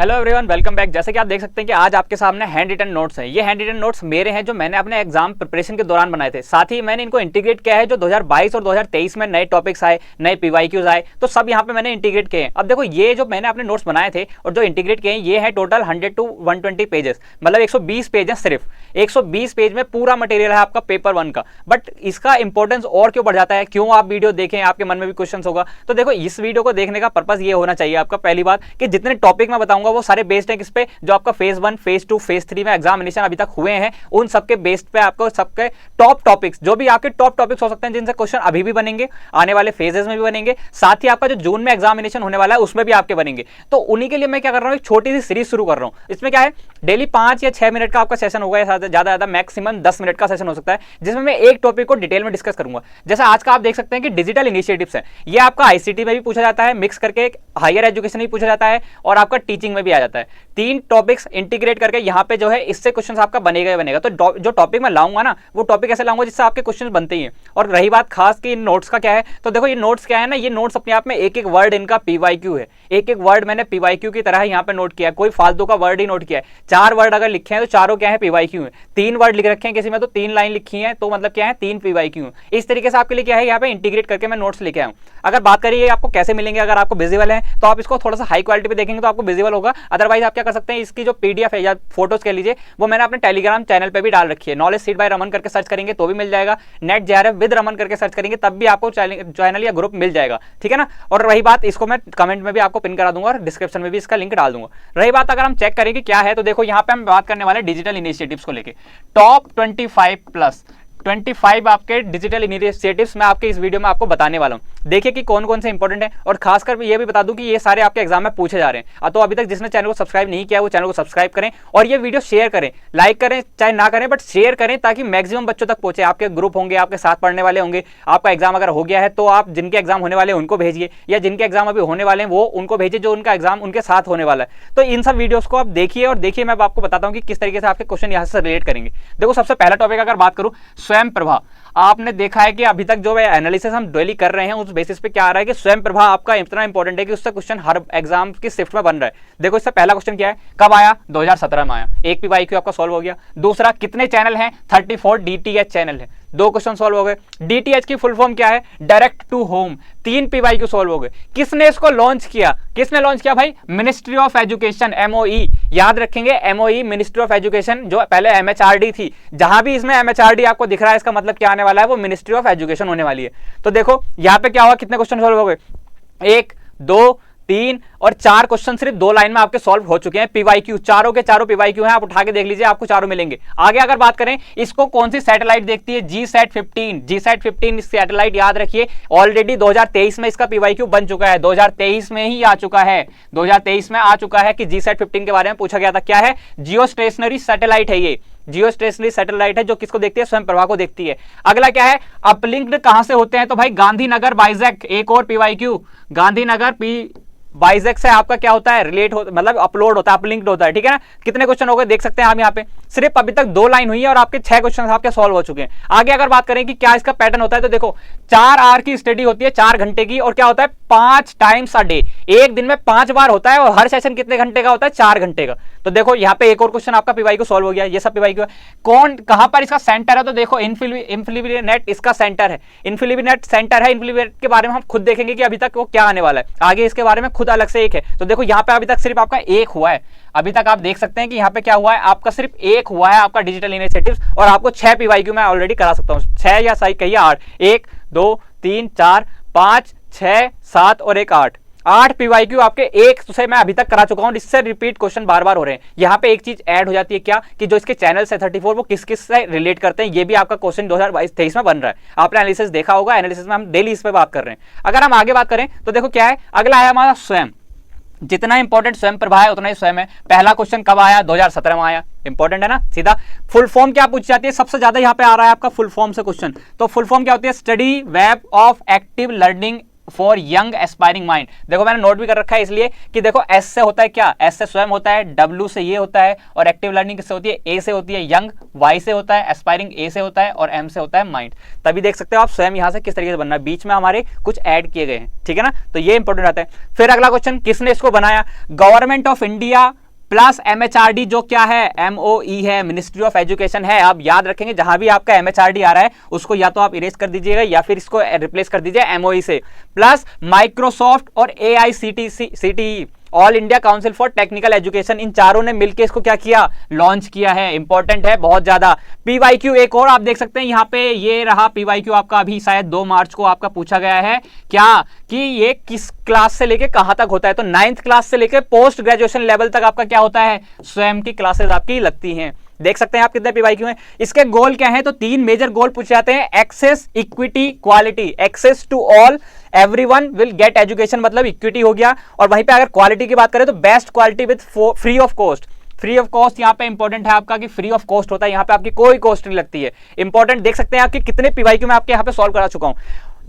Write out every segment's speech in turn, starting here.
Hello everyone, welcome back. जैसे कि आप देख सकते हैं कि आज आपके सामने हैंड रिटन नोट्स हैं। ये हैंड रिटन नोट्स मेरे हैं जो मैंने अपने एग्जाम प्रिपरेशन के दौरान बनाए थे। साथ ही मैंने इनको इंटीग्रेट किया है जो 2022 और 2023 में नए टॉपिक्स आए, नए पीवाईक्यूज आए, तो सब यहाँ पे मैंने इंटीग्रेट किए हैं। अब देखो, ये जो मैंने अपने नोट्स बनाए थे और जो इंटीग्रेट किए हैं, ये है टोटल 100 to 120 पेजेस, मतलब 120 पेज है। सिर्फ 120 पेज में पूरा मटेरियल है आपका पेपर 1 का। बट इसका इंपॉर्टेंस और क्यों बढ़ जाता है, क्यों आप वीडियो देखें, आपके मन में भी क्वेश्चन होगा। तो देखो, इस वीडियो को देखने का पर्पज ये होना चाहिए आपका, पहली बात कि जितने टॉपिक मैं बताऊंगा वो सारे बेस्ड है किस पे, जो आपका फेज 1, फेज 2, फेज 3 में एग्जामिनेशन अभी तक हुए हैं, उन सबके बेस्ड पे आपको सबके टॉप टॉपिक्स, जो भी आपके टॉप टॉपिक्स हो सकते हैं जिनसे क्वेश्चन अभी भी बनेंगे, आने वाले फेजेस में भी बनेंगे, साथ ही आपका जो जून में एग्जामिनेशन होने वाला है उसमें भी आपके बनेंगे। तो उन्हीं के लिए मैं क्या कर रहा हूं, एक छोटी सी सीरीज शुरू कर रहा हूं। इसमें क्या है, डेली 5 या 6 मिनट का आपका सेशन होगा, या ज्यादा मैक्सिमम 10 मिनट का सेशन हो सकता है, जिसमें मैं एक टॉपिक को डिटेल में डिस्कस करूंगा। जैसा आज का आप देख सकते हैं कि डिजिटल इनिशिएटिव्स है, ये आपका आईसीटी में भी पूछा जाता है, मिक्स करके हायर एजुकेशन में भी पूछा जाता है और आपका टीचिंग में भी आ जाता है। 3 टॉपिक्स इंटीग्रेट करके यहाँ पे जो है इससे क्वेश्चन आपका बनेगा ही बनेगा। तो जो टॉपिक मैं लाऊंगा ना, वो टॉपिक ऐसे लाऊंगा जिससे आपके क्वेश्चन बनते ही हैं। और रही बात खास की नोट्स का क्या है, तो देखो ये नोट्स क्या है ना, ये नोट्स अपने आप में एक एक वर्ड इनका पीवाईक्यू है। एक एक वर्ड मैंने पीवाईक्यू की तरह यहाँ पे नोट किया है, कोई फालतू का वर्ड ही नोट किया है। 4 वर्ड अगर लिखे हैं तो चारों क्या है, पीवाईक्यू है। 3 वर्ड लिख रखे हैं किसी में तो 3 लाइन लिखी है, तो मतलब क्या है, 3 पीवाईक्यू है। इस तरीके से आपके लिए क्या है, यहाँ पे इंटीग्रेट करके मैं नोट्स लेके आऊँ। अगर बात करिए आपको कैसे मिलेंगे, अगर आपको विजिबल है तो आप इसको थोड़ा सा हाई क्वालिटी पे देखेंगे तो आपको विजिबल होगा। अदरवाइज आप क्या कर सकते हैं, इसकी जो पीडीएफ है या फोटोज कह लीजिए, वो मैंने अपने टेलीग्राम चैनल पे भी डाल रखी है। नॉलेज सीट बाय रमन करके सर्च करेंगे तो भी मिल जाएगा, नेट जेआरएफ विद रमन करके सर्च करेंगे तब भी आपको चैनल या ग्रुप मिल जाएगा, ठीक है ना। और रही बात, इसको मैं कमेंट में भी आपको पिन करा दूंगा और डिस्क्रिप्शन में भी इसका लिंक डाल दूंगा। रही बात अगर हम चेक करें कि क्या है, तो देखो यहाँ पे हम बात करने वाले डिजिटल इनिशिएटिव्स को लेके। टॉप 25 आपके डिजिटल इनिशिएटिव्स मैं आपके इस वीडियो में आपको बताने वाला हूं। देखिए कि कौन कौन से इंपॉर्टेंट है, और खासकर ये भी बता दूं कि ये सारे आपके एग्जाम में पूछे जा रहे हैं। तो अभी तक जिसने चैनल को सब्सक्राइब नहीं किया वो चैनल को सब्सक्राइब करें और ये वीडियो शेयर करें, लाइक करें चाहे ना करें, बट शेयर करें ताकि मैक्सिमम बच्चों तक पहुंचे। आपके ग्रुप होंगे, आपके साथ पढ़ने वाले होंगे, आपका एग्जाम अगर हो गया है तो आप जिनके एग्जाम होने वाले हैं उनको भेजिए, या जिनके एग्जाम अभी होने वाले हैं वो उनको भेजिए जो उनका एग्जाम उनके साथ होने वाला है। तो इन सब वीडियोस को आप देखिए, और देखिए मैं आपको बताता हूं कि किस तरीके से आपके क्वेश्चन यहां से रिलेट करेंगे। देखो, सबसे पहला टॉपिक अगर बात करूं, स्वयं प्रभा। आपने देखा है कि अभी तक जो एनालिसिस हम डेली कर रहे हैं उस बेसिस पे क्या आ रहा है कि स्वयं प्रभा आपका इतना इंपॉर्टेंट है कि उससे क्वेश्चन हर एग्जाम की शिफ्ट में बन रहा है। देखो, इससे पहला क्वेश्चन क्या है, कब आया, 2017 में आया, एक पीवाईक्यू आपका सॉल्व हो गया। दूसरा, कितने चैनल हैं, 34 डीटीएच चैनल है, 2 क्वेश्चन सॉल्व हो गए। डीटीएच की फुल फॉर्म क्या है, direct to home, 3 PYQ solve हो गए। किसने इसको लॉन्च किया, किसने लॉन्च किया भाई, मिनिस्ट्री ऑफ एजुकेशन, एमओई। याद रखेंगे, एमओई मिनिस्ट्री ऑफ एजुकेशन, जो पहले एमएचआरडी थी। जहां भी इसमें एमएचआरडी आपको दिख रहा है, इसका मतलब क्या आने वाला है, वो मिनिस्ट्री ऑफ एजुकेशन होने वाली है। तो देखो यहां पे क्या हुआ, कितने क्वेश्चन सॉल्व हो गए, 1, 2, 3 और 4 क्वेश्चन सिर्फ 2 लाइन में आपके सॉल्व हो चुके हैं। पीवाईक्यू चारों के चारों पीवाईक्यू हैं, आप उठा के देख लीजिए, आपको चारों मिलेंगे। आगे अगर बात करें, इसको कौन सी सैटेलाइट देखती है, GSAT-15। GSAT-15 सैटेलाइट याद रखिए, ऑलरेडी 2023 में इसका पीवाईक्यू बन चुका है, 2023 में ही आ चुका है, 2023 में आ चुका है कि GSAT-15 के बारे में पूछा गया था। क्या है, जियो स्टेशनरी सैटेलाइट है ये, जियो स्टेशनरी सैटेलाइट है जो किसको देखती है, स्वयं प्रभा को देखती है। अगला क्या है, अपलिंक्ड कहां से होते हैं, तो भाई गांधीनगर बाइजैक, एक और पीवाईक्यू, गांधीनगर बाइजैक से आपका क्या होता है, रिलेट हो, मतलब अपलोड होता है, अपलिंक्ड होता है, ठीक है ना। कितने क्वेश्चन हो गए देख सकते हैं आप यहाँ पे, सिर्फ अभी तक 2 लाइन हुई है और आपके 6 क्वेश्चन आपके सॉल्व हो चुके हैं। आगे अगर बात करें कि क्या इसका पैटर्न होता है, तो देखो 4 आवर की स्टडी होती है, 4 घंटे की, और क्या होता है, 5 टाइम्स अ डे, एक दिन में 5 बार होता है, और हर सेशन कितने घंटे का होता है, 4 घंटे का। तो देखो यहाँ पे एक और क्वेश्चन आपका पीवाईक्यू सॉल्व हो गया। ये सब पीवाईक्यू है। कौन कहां पर इसका सेंटर है, तो देखो इन्फिलिनेट इसका सेंटर है, इन्फिलिनेट सेंटर है। इन्फिलिनेट के बारे में हम खुद देखेंगे कि अभी तक वो क्या आने वाला है, आगे इसके बारे में खुद अलग से एक है। तो देखो यहाँ पे अभी तक सिर्फ आपका एक हुआ है, अभी तक आप देख सकते हैं कि यहाँ पे क्या हुआ है, आपका सिर्फ एक हुआ है आपका डिजिटल इनिशिएटिव्स, और आपको 6 पीवाईक्यू मैं ऑलरेडी करा सकता हूँ, 6 या सही कहिए 8, 1, 2, 3, 4, 5, 6, 7 और 1, 8 पीवाईक्यू आपके एक से मैं अभी तक करा चुका हूं, इससे रिपीट क्वेश्चन बार बार हो रहे हैं। यहाँ पे एक चीज ऐड हो जाती है क्या, कि जो इसके चैनल है 34 वो किस किस से रिलेट करते हैं, ये भी आपका क्वेश्चन 2022-23 में बन रहा है। आपने एनालिसिस देखा होगा, एनालिसिस में हम डेली इस पे बात कर रहे हैं। अगर हम आगे बात करें तो देखो क्या है, अगला है हमारा स्वयं। जितना इंपॉर्टेंट स्वयं प्रभा है उतना ही स्वयं है। पहला क्वेश्चन कब आया, 2017 में आया, इंपॉर्टेंट है ना। सीधा फुल फॉर्म क्या पूछी जाती है, सबसे ज्यादा यहाँ पे आ रहा है आपका फुल फॉर्म से क्वेश्चन। तो फुल फॉर्म क्या होती है, study web of active learning for young aspiring mind. देखो मैंने नोट भी कर रखा है इसलिए कि देखो एस से होता है क्या, एस से स्वयं होता है, डब्ल्यू से ये होता है, और एक्टिव लर्निंग किससे होती है, ए से होती है, यंग वाई से होता है, एस्पायरिंग ए से होता है, और एम से होता है माइंड। तभी देख सकते हो आप स्वयं यहां से किस तरीके से बनना है, बीच में हमारे कुछ ऐड किए गए हैं, ठीक है ना, तो ये इंपॉर्टेंट आता है। फिर अगला क्वेश्चन, किसने इसको बनाया, government of India plus MHRD, जो क्या है, एमओई है, मिनिस्ट्री ऑफ एजुकेशन है। आप याद रखेंगे जहां भी आपका एमएचआरडी आ रहा है उसको या तो आप इरेज कर दीजिएगा या फिर इसको रिप्लेस कर दीजिए एमओई से, प्लस माइक्रोसॉफ्ट और AICTE, all India council for technical education, इन चारों ने मिलकर इसको क्या किया, लॉन्च किया है। इंपॉर्टेंट है बहुत ज्यादा। पीवाईक्यू एक और आप देख सकते हैं यहाँ पे, ये रहा पीवाईक्यू आपका, अभी शायद 2 मार्च को आपका पूछा गया है क्या, कि ये किस क्लास से लेके कहां तक होता है, तो 9th क्लास से लेके पोस्ट ग्रेजुएशन लेवल तक आपका क्या होता है, स्वयं की क्लासेस आपकी लगती हैं। देख सकते हैं आप कितने पीवाईक्यू हैं। इसके गोल क्या है, तो 3 मेजर गोल पूछे जाते हैं, access, equity, quality. Access to all, everyone will get education, मतलब इक्विटी हो गया, और वहीं पे अगर क्वालिटी की बात करें तो best quality with free of cost. Free of cost यहाँ पे इंपॉर्टेंट है आपका कि फ्री ऑफ कॉस्ट होता है, यहाँ पे आपकी कोई कॉस्ट नहीं लगती है। इंपॉर्टेंट देख सकते हैं आपके कितने पीवाईक्यू में आपके यहाँ पे सॉल्व करा चुका हूं।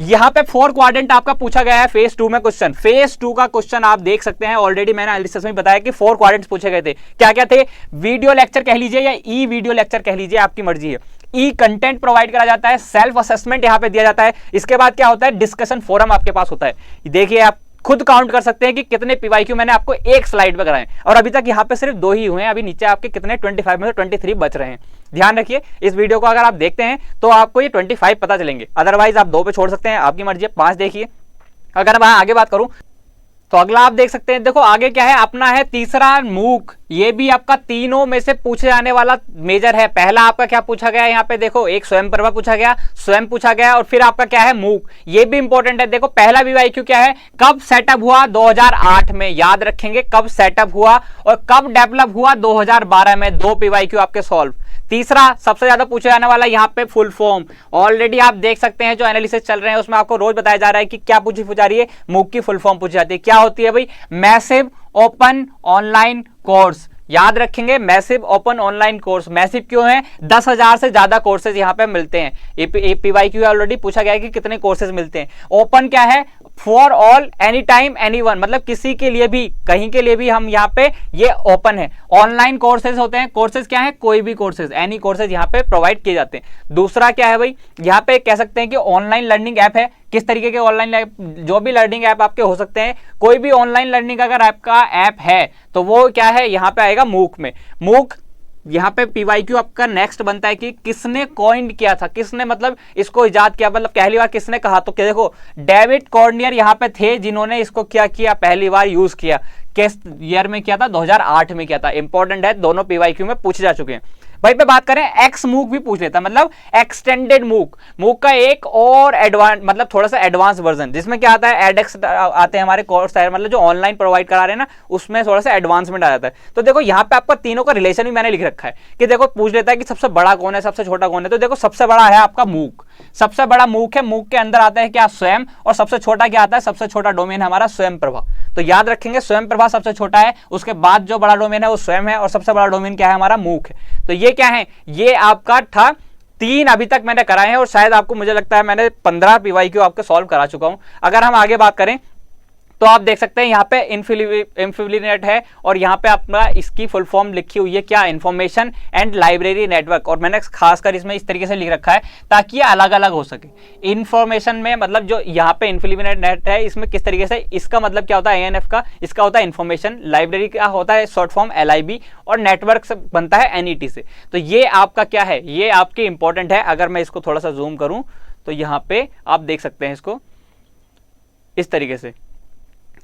यहाँ पे 4 क्वाड्रेंट आपका पूछा गया है फेज 2 में क्वेश्चन। फेज 2 का क्वेश्चन आप देख सकते हैं, ऑलरेडी मैंने एनालिसिस में बताया कि 4 क्वाड्रेंट्स पूछे गए थे। क्या क्या थे, वीडियो लेक्चर कह लीजिए या ई वीडियो लेक्चर कह लीजिए, आपकी मर्जी है। ई कंटेंट प्रोवाइड करा जाता है, सेल्फ असेसमेंट यहाँ पे दिया जाता है, इसके बाद क्या होता है, डिस्कशन फोरम आपके पास होता है। देखिए आप खुद काउंट कर सकते हैं कि कितने पीवाईक्यू मैंने आपको एक स्लाइड पे कराए, और अभी तक यहाँ पे सिर्फ 2 ही हुए हैं। अभी नीचे आपके कितने 25 में से 23 बच रहे हैं। ध्यान रखिए, इस वीडियो को अगर आप देखते हैं तो आपको ये 25 पता चलेंगे, अदरवाइज आप 2 पे छोड़ सकते हैं, आपकी मर्जी है। 5 देखिए। अगर मैं आगे बात करूं तो अगला आप देख सकते हैं, देखो आगे क्या है, अपना है तीसरा मूक। ये भी आपका तीनों में से पूछे जाने वाला मेजर है। पहला आपका क्या पूछा गया, यहाँ पे देखो एक स्वयं प्रभा पूछा गया, स्वयं पूछा गया, और फिर आपका क्या है, मूक। ये भी इंपॉर्टेंट है। देखो पहला पीवाईक्यू क्या है, कब सेटअप हुआ, 2008 में। याद रखेंगे कब सेटअप हुआ और कब डेवलप हुआ, 2012 में। 2 पीवाईक्यू आपके सॉल्व। तीसरा सबसे ज्यादा पूछा जाने वाला यहाँ पे फुल फॉर्म। ऑलरेडी आप देख सकते हैं जो एनालिसिस चल रहे हैं उसमें आपको रोज बताया जा रहा है कि क्या पूछी जा रही है, मूक की फुल फॉर्म पूछी जाती है। क्या होती है भाई, मैसिव ओपन ऑनलाइन कोर्स। याद रखेंगे, massive open online course. Massive क्यों है, 10,000 से ज्यादा कोर्सेज यहाँ पे मिलते हैं। पीवाईक्यू ऑलरेडी पूछा गया है कि कितने कोर्सेज मिलते हैं। ओपन क्या है, for all, any time, any one, मतलब किसी के लिए भी, कहीं के लिए भी हम यहाँ पे ये ओपन है। ऑनलाइन कोर्सेज होते हैं, कोर्सेज क्या है, कोई भी कोर्सेज, एनी कोर्सेज यहाँ पे प्रोवाइड किए जाते हैं। दूसरा क्या है भाई, यहाँ पे कह सकते हैं कि ऑनलाइन लर्निंग ऐप है। किस तरीके के ऑनलाइन ऐप, जो भी लर्निंग ऐप आपके हो सकते हैं, कोई भी ऑनलाइन लर्निंग अगर आपका ऐप है तो वो क्या है, यहाँ पे आएगा मूक में। मूक यहाँ पे पीवाईक्यू आपका नेक्स्ट बनता है कि किसने कॉइन किया था, किसने मतलब इसको इजाद किया, मतलब पहली बार किसने कहा, तो क्या देखो डेविड कॉर्नियर यहाँ पे थे जिन्होंने इसको क्या किया, पहली बार यूज किया। किस ईयर में किया था, 2008 में किया था। इंपॉर्टेंट है, दोनों पीवाईक्यू में पूछे जा चुके हैं। भाई पे बात करें, एक्स मूक भी पूछ लेता, मतलब एक्सटेंडेड मूक। मूक का एक और एडवांस, मतलब थोड़ा सा एडवांस वर्जन, जिसमें क्या आता है, एडेक्स आते हैं हमारे कोर्स, मतलब जो ऑनलाइन प्रोवाइड करा रहे हैं ना, उसमें थोड़ा सा एडवांसमेंट आ जाता है। तो देखो यहाँ पे आपका तीनों का रिलेशन भी मैंने लिख रखा है कि देखो पूछ लेता है कि सबसे बड़ा कौन है, सबसे छोटा कौन है। तो देखो सबसे बड़ा है आपका मूक, सबसे बड़ा मूक है। मूक के अंदर आता है क्या, स्वयं, और सबसे छोटा क्या आता है, सबसे छोटा डोमेन है हमारा स्वयं प्रभा। तो याद रखेंगे स्वयं प्रभा सबसे छोटा है, उसके बाद जो बड़ा डोमेन है वो स्वयं है, और सबसे बड़ा डोमेन क्या है, हमारा मूक है। तो ये क्या है, ये आपका था 3 अभी तक मैंने कराए हैं, और शायद आपको, मुझे लगता है मैंने 15 पीवाईक्यू आपके सॉल्व करा चुका हूं। अगर हम आगे बात करें तो आप देख सकते हैं यहाँ पे इन्फिलिनेट है, और यहाँ पे अपना इसकी फुल फॉर्म लिखी हुई है क्या, इंफॉर्मेशन एंड लाइब्रेरी नेटवर्क। और मैंने खासकर इसमें इस तरीके से लिख रखा है ताकि ये अलग अलग हो सके। इंफॉर्मेशन में मतलब जो यहाँ पे इन्फिलिनेट नेट है, इसमें किस तरीके से, इसका मतलब क्या होता है, ANF का, इसका होता है इंफॉर्मेशन, लाइब्रेरी का होता है शॉर्ट फॉर्म LIB, और नेटवर्क से बनता है NET से। तो ये आपका क्या है, ये आपकी इंपॉर्टेंट है। अगर मैं इसको थोड़ा सा जूम करूं तो यहाँ पे आप देख सकते हैं इसको इस तरीके से,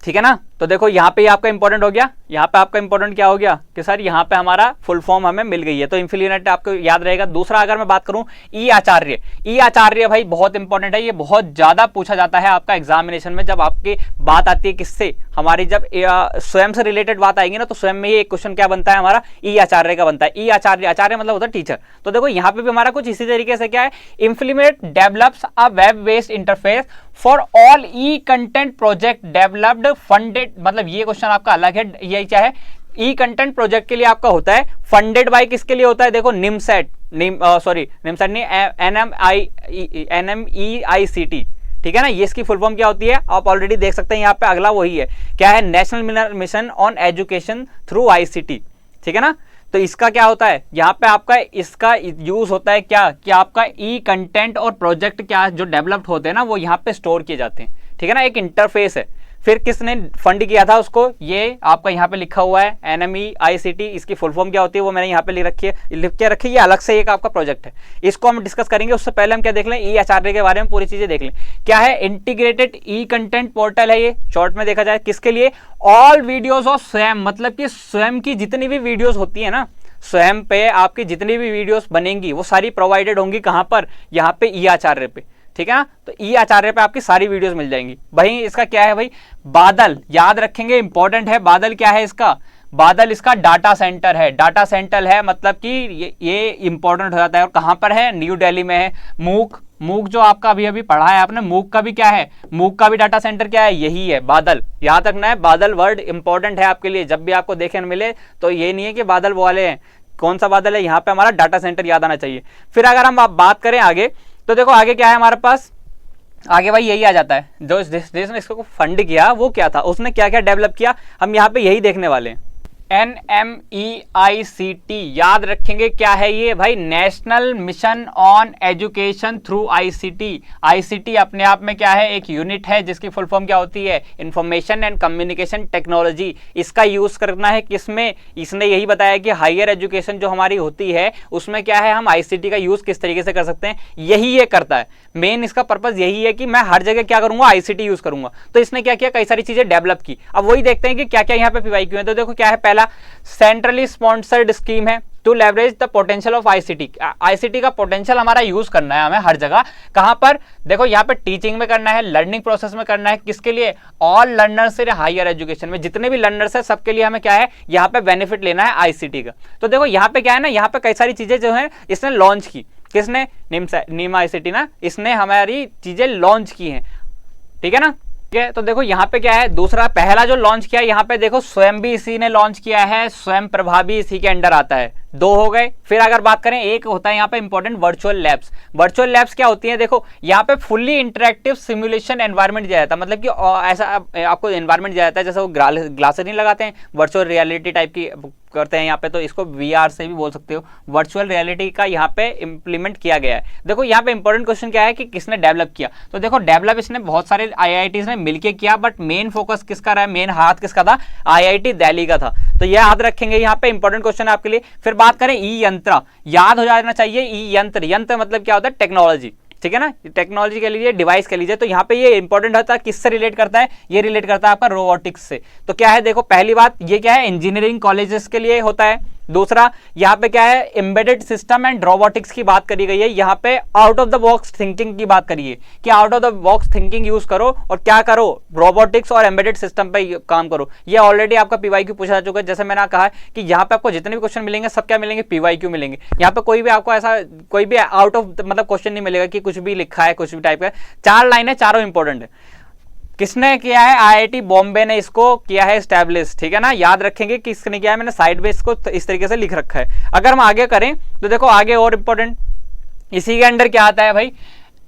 ठीक है ना। तो देखो यहाँ पे आपका इंपॉर्टेंट हो गया, यहाँ पे आपका इंपॉर्टेंट क्या हो गया कि सर यहाँ पे हमारा फुल फॉर्म हमें मिल गई है, तो इन्फिलिनेट आपको याद रहेगा। दूसरा अगर मैं बात करूं, ई आचार्य। ई आचार्य भाई बहुत इंपॉर्टेंट है, ये बहुत ज्यादा पूछा जाता है आपका एग्जामिनेशन में। जब आपकी बात आती है किससे, हमारी जब स्वयं से रिलेटेड बात आएगी ना, तो स्वयं में ये एक क्वेश्चन क्या बनता है हमारा, ई आचार्य का बनता है। ई आचार्य, आचार्य मतलब होता है टीचर। तो देखो यहाँ पे भी हमारा कुछ इसी तरीके से क्या है, INFLIBNET develops a web based interface for all e content project developed funded, मतलब ये क्वेश्चन आपका अलग है। ये क्या है, ई कंटेंट प्रोजेक्ट के लिए आपका होता है, फंडेड बाय किसके लिए होता है, देखो निमसेट, निमसेट नहीं, NMEICT, ठीक है ना। ये इसकी फुल फॉर्म क्या होती है आप ऑलरेडी देख सकते हैं यहाँ पे, अगला वही है, क्या है, national mission on education through ICT, ठीक है ना। तो इसका क्या होता है, यहाँ पे आपका इसका यूज होता है क्या, कि आपका ई कंटेंट और प्रोजेक्ट क्या जो डेवलप्ड होते हैं ना वो यहाँ पे स्टोर किए जाते हैं, ठीक है ना। एक इंटरफेस है। फिर किसने फंड किया था उसको, ये आपका यहाँ पे लिखा हुआ है NMEICT। इसकी फुल फॉर्म क्या होती है वो मैंने यहाँ पे लिख के रखी है, ये अलग से एक आपका प्रोजेक्ट है, इसको हम डिस्कस करेंगे। उससे पहले हम क्या देख लें, EHRD के बारे में पूरी चीजें देख लें। क्या है, इंटीग्रेटेड ई कंटेंट पोर्टल है ये, शॉर्ट में देखा जाए किसके लिए, ऑल वीडियोज ऑफ स्वयं, मतलब कि स्वयं की जितनी भी वीडियोज होती है ना, स्वयं पे आपकी जितनी भी वीडियोस बनेंगी वो सारी प्रोवाइडेड होंगी कहां पर, यहाँ पे EHRD पे, ठीक है ना। तो EHRD पे आपकी सारी वीडियोस मिल जाएंगी। भाई इसका क्या है भाई, बादल, याद रखेंगे इंपॉर्टेंट है। बादल क्या है इसका, बादल इसका डाटा सेंटर है। डाटा सेंटर है मतलब कि ये इंपॉर्टेंट हो जाता है। और कहां पर है, न्यू दिल्ली में है। मूक जो आपका अभी पढ़ा है आपने, मूक का भी क्या है, मूक का भी डाटा सेंटर क्या है, यही है, बादल। याद रखना है, बादल वर्ड इंपॉर्टेंट है आपके लिए, जब भी आपको देखने मिले तो ये नहीं है कि बादल वाले हैं, कौन सा बादल है, यहाँ पे हमारा डाटा सेंटर याद आना चाहिए। फिर अगर हम बात करें आगे, तो देखो आगे क्या है हमारे पास, आगे भाई यही आ जाता है, जो जिसने इसको फंड किया वो क्या था, उसने क्या क्या डेवलप किया, हम यहाँ पे यही देखने वाले हैं। NMEICT, याद रखेंगे क्या है ये भाई, national mission on education through ICT। ICT अपने आप में क्या है, एक यूनिट है जिसकी फुल फॉर्म क्या होती है, इंफॉर्मेशन एंड कम्युनिकेशन टेक्नोलॉजी। इसका यूज करना है किसमें, इसने यही बताया कि हायर एजुकेशन जो हमारी होती है उसमें क्या है, हम ICT का यूज किस तरीके से कर सकते हैं, यही ये करता है। मेन इसका पर्पज यही है कि मैं हर जगह क्या करूंगा, ICT यूज करूंगा। तो इसने क्या किया, कई सारी चीजें डेवलप की। अब वही देखते हैं कि क्या क्या यहाँ पे PYQ है। तो देखो क्या है, पहला सेंट्रली स्पॉन्सर्ड स्कीम है to leverage the potential of ICT। ICT का पोटेंशियल हमारा यूज करना है हमें हर जगह। कहां पर, देखो यहाँ पे टीचिंग में करना है, लर्निंग प्रोसेस में करना है, किसके लिए, all learners in higher education में, जितने भी लर्नर्स है सबके लिए हमें क्या है यहाँ पे बेनिफिट लेना है ICT का। तो देखो यहाँ पे क्या है ना, यहाँ पे कई सारी चीजें जो है इसने लॉन्च की, किसने, नीमा ICT ना, इसने हमारी चीजें लॉन्च की हैं, ठीक है ना। ठीक है, तो देखो यहाँ पे क्या है, दूसरा, पहला जो लॉन्च किया यहाँ पे देखो स्वयं भी इसी ने लॉन्च किया है, स्वयं प्रभा भी इसी के अंडर आता है, 2 हो गए। फिर अगर बात करें, एक होता है यहाँ पे important virtual labs. Virtual labs क्या होती है, देखो यहाँ पे फुल्ली इंटरेक्टिव सिमुलेशन एनवायरनमेंट दिया जाता है, मतलब कि ऐसा आपको एनवायरनमेंट दिया जाता है, जैसे वो ग्लासेस नहीं लगाते हैं, वर्चुअल रियलिटी टाइप की करते हैं यहाँ पे, तो इसको VR से भी बोल सकते हो, वर्चुअल रियलिटी का यहाँ पे इंप्लीमेंट किया गया है। देखो यहाँ पे इंपॉर्टेंट क्वेश्चन क्या है कि किसने डेवलप किया, तो देखो डेवलप इसने बहुत सारे IITs ने मिलके किया, बट मेन फोकस किसका रहा है, मेन हाथ किसका था, IIT दिल्ली का था। तो यह याद रखेंगे, यहाँ पे इंपॉर्टेंट क्वेश्चन है आपके लिए। फिर बात करें ई यंत्र, याद हो जाना चाहिए, ई यंत्र, यंत्र मतलब क्या होता है, टेक्नोलॉजी, ठीक है ना, टेक्नोलॉजी के लिए, डिवाइस के लिए। तो यहाँ पे ये इंपॉर्टेंट होता है, किससे रिलेट करता है, ये रिलेट करता है आपका रोबोटिक्स से। तो क्या है, देखो पहली बात ये क्या है, इंजीनियरिंग कॉलेजेस के लिए होता है। दूसरा यहाँ पे क्या है, एम्बेडेड सिस्टम एंड रोबोटिक्स की बात करी गई है। यहाँ पे out of the box thinking की बात करिए कि out of the box thinking use करो और क्या करो, रोबोटिक्स और एम्बेडेड सिस्टम पे काम करो। ये ऑलरेडी आपका PYQ पूछा जा चुका है। जैसे मैंने कहा कि यहाँ पे आपको जितने भी क्वेश्चन मिलेंगे सब क्या मिलेंगे, PYQ मिलेंगे। यहाँ पे कोई भी आपको ऐसा कोई भी आउट ऑफ मतलब क्वेश्चन नहीं मिलेगा कि कुछ भी लिखा है, कुछ भी टाइप का। 4 लाइन है, चारों इंपॉर्टेंट है। किसने किया है, IIT बॉम्बे ने इसको किया है स्टैब्लिश, ठीक है ना। याद रखेंगे किसने किया है, मैंने साइड में इसको इस तरीके से लिख रखा है। अगर हम आगे करें तो देखो आगे और इंपॉर्टेंट इसी के अंडर क्या आता है भाई,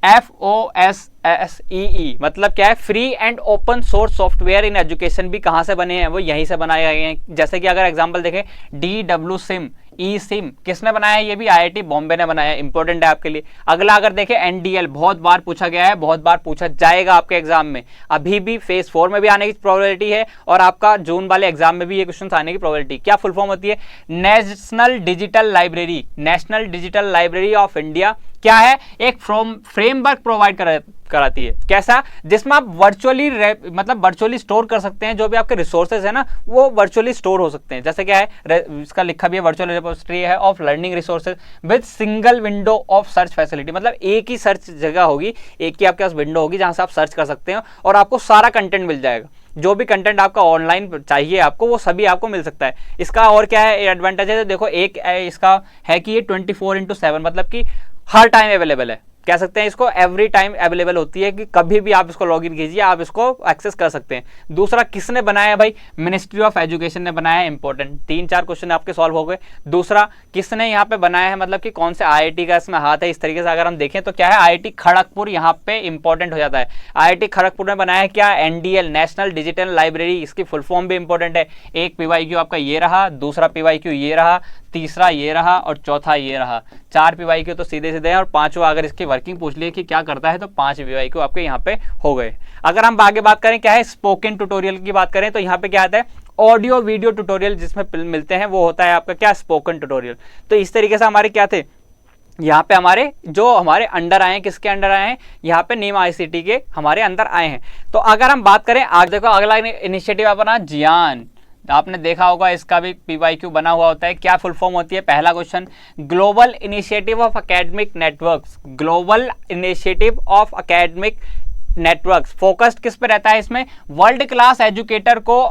FOSSEE, मतलब क्या है, free and open source software in education भी कहां से बने हैं, वो यहीं से बनाए गए हैं। जैसे कि अगर एग्जांपल देखें, DWSIM, eSIM किसने बनाया है, ये भी IIT बॉम्बे ने बनाया है, इंपॉर्टेंट है आपके लिए। अगला अगर देखें NDL, बहुत बार पूछा गया है, बहुत बार पूछा जाएगा आपके एग्जाम में, अभी भी फेज 4 में भी आने की प्रोबेबिलिटी है और आपका जून वाले एग्जाम में भी ये क्वेश्चन आने की प्रोबेबिलिटी। क्या फुल फॉर्म होती है, national digital library, national digital library of India क्या है, एक फ्रेमवर्क प्रोवाइड कराती है। कैसा, जिसमें आप वर्चुअली स्टोर कर सकते हैं, जो भी आपके रिसोर्सेज है ना वो वर्चुअली स्टोर हो सकते हैं। जैसे क्या है, इसका लिखा भी है, वर्चुअल रिपोजिटरी है of learning resources with single window of search facility, मतलब एक ही सर्च जगह होगी, एक ही आपके पास विंडो होगी जहां से आप सर्च कर सकते हैं और आपको सारा कंटेंट मिल जाएगा। जो भी कंटेंट आपका ऑनलाइन चाहिए आपको, वो सभी आपको मिल सकता है। इसका और क्या है एडवांटेज है, देखो एक इसका है कि ये 24/7 मतलब कि हर टाइम अवेलेबल है। कह सकते हैं इसको एवरी टाइम अवेलेबल होती है कि कभी भी आप इसको लॉगिन कीजिए, आप इसको एक्सेस कर सकते हैं। दूसरा, किसने बनाया भाई? मिनिस्ट्री ऑफ एजुकेशन ने बनाया है। इंपॉर्टेंट 3-4 क्वेश्चन आपके सॉल्व हो गए। दूसरा, किसने यहाँ पे बनाया है, मतलब कि कौन से IIT का इसमें हाथ है। इस तरीके से अगर हम देखें तो क्या है, IIT खड़गपुर यहाँ पे इंपॉर्टेंट हो जाता है। IIT खड़गपुर ने बनाया है क्या? NDL, national digital library. इसकी फुल फॉर्म भी इंपॉर्टेंट है। एक PYQ आपका ये रहा, दूसरा PYQ ये रहा, तीसरा ये रहा और चौथा ये रहा। 4 PYQ तो सीधे सीधे हैं और 5वां अगर इसकी वर्किंग पूछ लिए कि क्या करता है तो 5 PYQ आपके यहाँ पे हो गए। अगर हम आगे बात करें क्या है, स्पोकन ट्यूटोरियल की बात करें तो यहाँ पे क्या आता है, ऑडियो वीडियो ट्यूटोरियल जिसमें मिलते हैं वो होता है आपका क्या, स्पोकन ट्यूटोरियल। तो इस तरीके से हमारे क्या थे, यहाँ पे हमारे जो हमारे अंडर आए हैं, किसके अंडर आए हैं, यहाँ पे नीम ICT के हमारे अंदर आए हैं। तो अगर हम बात करें आगे, देखो अगला इनिशिएटिव अपना जियान, आपने देखा होगा इसका भी PYQ बना हुआ होता है। क्या फुल फॉर्म होती है? पहला question, global initiative of academic networks. Global initiative of academic networks focused किस पे रहता है? इसमें वर्ल्ड क्लास एजुकेटर को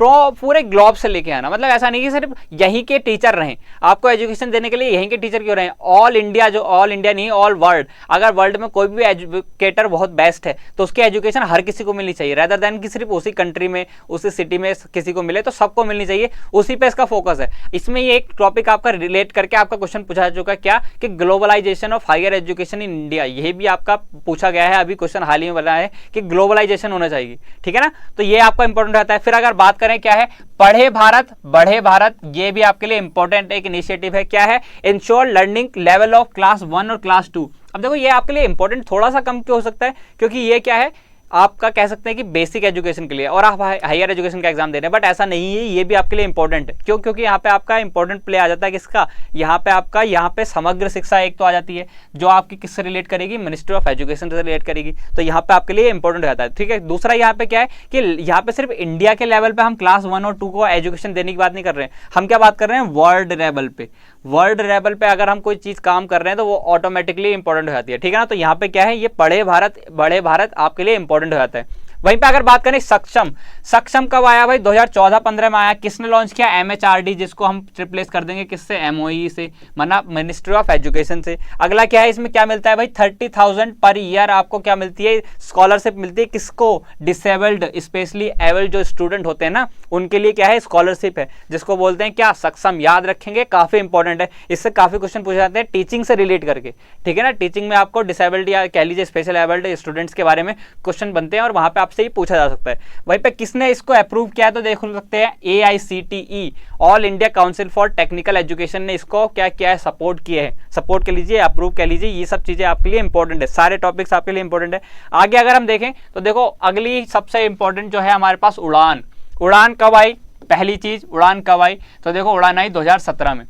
पूरे ग्लोब से लेके आना। मतलब ऐसा नहीं कि सिर्फ यहीं के टीचर रहें, आपको एजुकेशन देने के लिए यहीं के टीचर क्यों रहें, ऑल इंडिया, जो ऑल इंडिया नहीं ऑल वर्ल्ड। अगर वर्ल्ड में कोई भी एजुकेटर बहुत बेस्ट है तो उसकी एजुकेशन हर किसी को मिलनी चाहिए, रेदर देन कि सिर्फ उसी कंट्री में उसी सिटी में किसी को मिले, तो सबको मिलनी चाहिए। उसी पे इसका फोकस है। इसमें ये एक टॉपिक आपका रिलेट करके आपका क्वेश्चन पूछा जा चुका है क्या, कि globalization of higher education in India. यही भी आपका पूछा गया है, अभी क्वेश्चन हाल ही में बना है कि ग्लोबलाइजेशन होना चाहिए, ठीक है ना। तो ये आपका इंपॉर्टेंट रहता है। फिर अगर बात करें क्या है, पढ़े भारत बढ़े भारत, ये भी आपके लिए इंपॉर्टेंट एक इनिशिएटिव है। क्या है? Ensure learning level of class 1 और क्लास 2। अब देखो ये आपके लिए इंपॉर्टेंट थोड़ा सा कम क्यों हो सकता है, क्योंकि ये क्या है, आपका कह सकते हैं कि बेसिक एजुकेशन के लिए, और आप हायर एजुकेशन का एग्जाम दे रहे हैं, बट ऐसा नहीं है, ये भी आपके लिए इंपॉर्टेंट है। क्यों? क्योंकि यहाँ पे आपका इंपॉर्टेंट प्ले आ जाता है किसका, यहाँ पे आपका यहाँ पे समग्र शिक्षा एक तो आ जाती है जो आपकी किससे रिलेट करेगी, मिनिस्ट्री ऑफ एजुकेशन से रिलेट करेगी। तो यहाँ पे आपके लिए इंपॉर्टेंट रहता है, ठीक है। दूसरा यहाँ पे क्या है कि यहाँ पे सिर्फ इंडिया के लेवल पे हम क्लास 1 और 2 को एजुकेशन देने की बात नहीं कर रहे हैं, हम क्या बात कर रहे हैं, वर्ल्ड लेवल पे। वर्ल्ड लेवल पे अगर हम कोई चीज काम कर रहे हैं तो वो ऑटोमेटिकली इंपॉर्टेंट हो जाती है, ठीक है ना। तो यहाँ पे क्या है, ये पढ़े भारत बढ़े भारत आपके लिए इंपॉर्टेंट हो जाता है। वहीं पे अगर बात करें सक्षम, सक्षम कब आया भाई? 2014-15 में आया। किसने लॉन्च किया? MHRD, जिसको हम रिप्लेस कर देंगे किससे, MOE से, मतलब मिनिस्ट्री ऑफ एजुकेशन से। अगला क्या है, इसमें क्या मिलता है भाई, 30,000 पर ईयर आपको क्या मिलती है, स्कॉलरशिप मिलती है। किसको? डिसेबल्ड, स्पेशली एबल्ड जो स्टूडेंट होते हैं ना, उनके लिए क्या है, स्कॉलरशिप है, जिसको बोलते हैं क्या, सक्षम। याद रखेंगे, काफी इंपॉर्टेंट है, इससे काफी क्वेश्चन पूछे जाते हैं टीचिंग से रिलेट करके, ठीक है ना। टीचिंग में आपको डिसेबल्ड या कह लीजिए स्पेशल एबल्ड स्टूडेंट्स के बारे में क्वेश्चन बनते हैं और वहां पे आपसे ही पूछा जा सकता है। वहीं पे किसने इसको अप्रूव किया है तो देख सकते हैं, AICTE, all India council for technical education ने इसको क्या किया है, सपोर्ट किए हैं। सपोर्ट कर लीजिए, अप्रूव कर लीजिए, ये सब चीजें आपके लिए इंपॉर्टेंट है, सारे टॉपिक्स आपके लिए इंपॉर्टेंट है। आगे अगर हम देखें तो देखो अगली सबसे इंपॉर्टेंट जो है हमारे पास उड़ान। उड़ान कब आई? पहली चीज उड़ान कब आई तो देखो उड़ान आई 2017 में।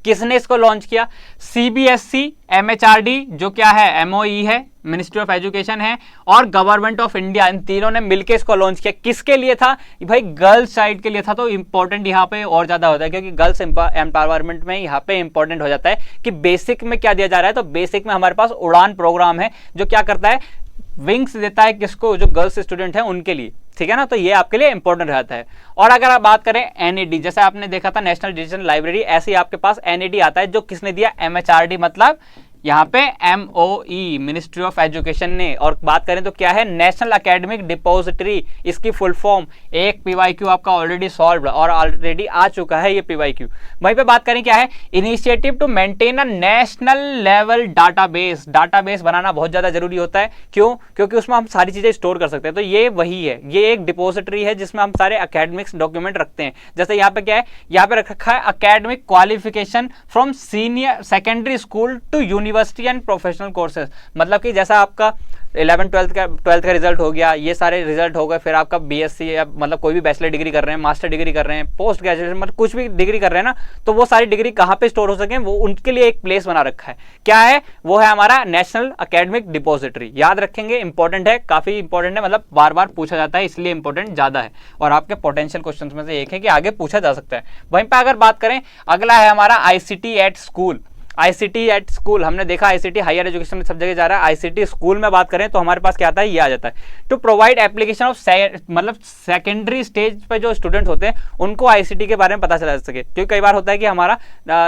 किसने इसको लॉन्च किया? CBSE, MHRD जो क्या है, MOE है, मिनिस्ट्री ऑफ एजुकेशन है, और गवर्नमेंट ऑफ इंडिया, इन तीनों ने मिलकर इसको लॉन्च किया। किसके लिए था भाई? गर्ल्स साइड के लिए था। तो इंपॉर्टेंट यहाँ पे और ज्यादा होता है क्योंकि गर्ल्स एम्पावरमेंट में यहाँ पे इंपॉर्टेंट हो जाता है कि बेसिक में क्या दिया जा रहा है। तो बेसिक में हमारे पास उड़ान प्रोग्राम है जो क्या करता है, विंग्स देता है किसको, जो गर्ल्स स्टूडेंट हैं उनके लिए, ठीक है ना। तो ये आपके लिए इंपॉर्टेंट रहता है। और अगर आप बात करें NAD, जैसे आपने देखा था नेशनल डिजिटल लाइब्रेरी, ऐसे ही आपके पास NAD आता है जो किसने दिया, MHRD, मतलब यहाँ पे MOE, मिनिस्ट्री ऑफ एजुकेशन ने। और बात करें तो क्या है, नेशनल एकेडमिक डिपोजिटरी, इसकी फुल फॉर्म। एक PYQ आपका ऑलरेडी सॉल्व और ऑलरेडी आ चुका है ये PYQ। वहीं पे बात करें क्या है, initiative to maintain a national level database. Database बनाना बहुत ज्यादा जरूरी होता है, क्यों? क्योंकि उसमें हम सारी चीजें स्टोर कर सकते हैं। तो ये वही है, ये एक डिपोजिटरी है जिसमें हम सारे एकेडमिक्स डॉक्यूमेंट रखते हैं। जैसे यहाँ पे क्या है, यहाँ पे रखा है academic qualification from senior secondary school to university and professional courses. मतलब कि जैसा आपका 11th 12th का रिजल्ट हो गया, ये सारे रिजल्ट हो गए, फिर आपका BSc या मतलब कोई भी बैचलर डिग्री कर रहे हैं, मास्टर डिग्री कर रहे हैं, पोस्ट ग्रेजुएशन मतलब कुछ भी डिग्री कर रहे हैं ना, तो वो सारी डिग्री कहाँ पे स्टोर हो सके, वो उनके लिए एक प्लेस बना रखा है। क्या है वो? है हमारा नेशनल एकेडमिक डिपोजिटरी। याद रखेंगे, इंपॉर्टेंट है, काफी इंपॉर्टेंट है, मतलब बार बार पूछा जाता है इसलिए इंपॉर्टेंट ज्यादा है और आपके पोटेंशियल क्वेश्चन में से एक है कि आगे पूछा जा सकता है। वहीं पर अगर बात करें, अगला है हमारा ICT at school. ICT at school, हमने देखा आईसीटी हायर एजुकेशन में सब जगह जा रहा है, आईसीटी स्कूल में बात करें तो हमारे पास क्या आता है, ये आ जाता है टू प्रोवाइड एप्लीकेशन ऑफ मतलब सेकेंडरी स्टेज पे जो स्टूडेंट होते हैं उनको आईसीटी के बारे में पता चल सके, क्योंकि कई बार होता है कि हमारा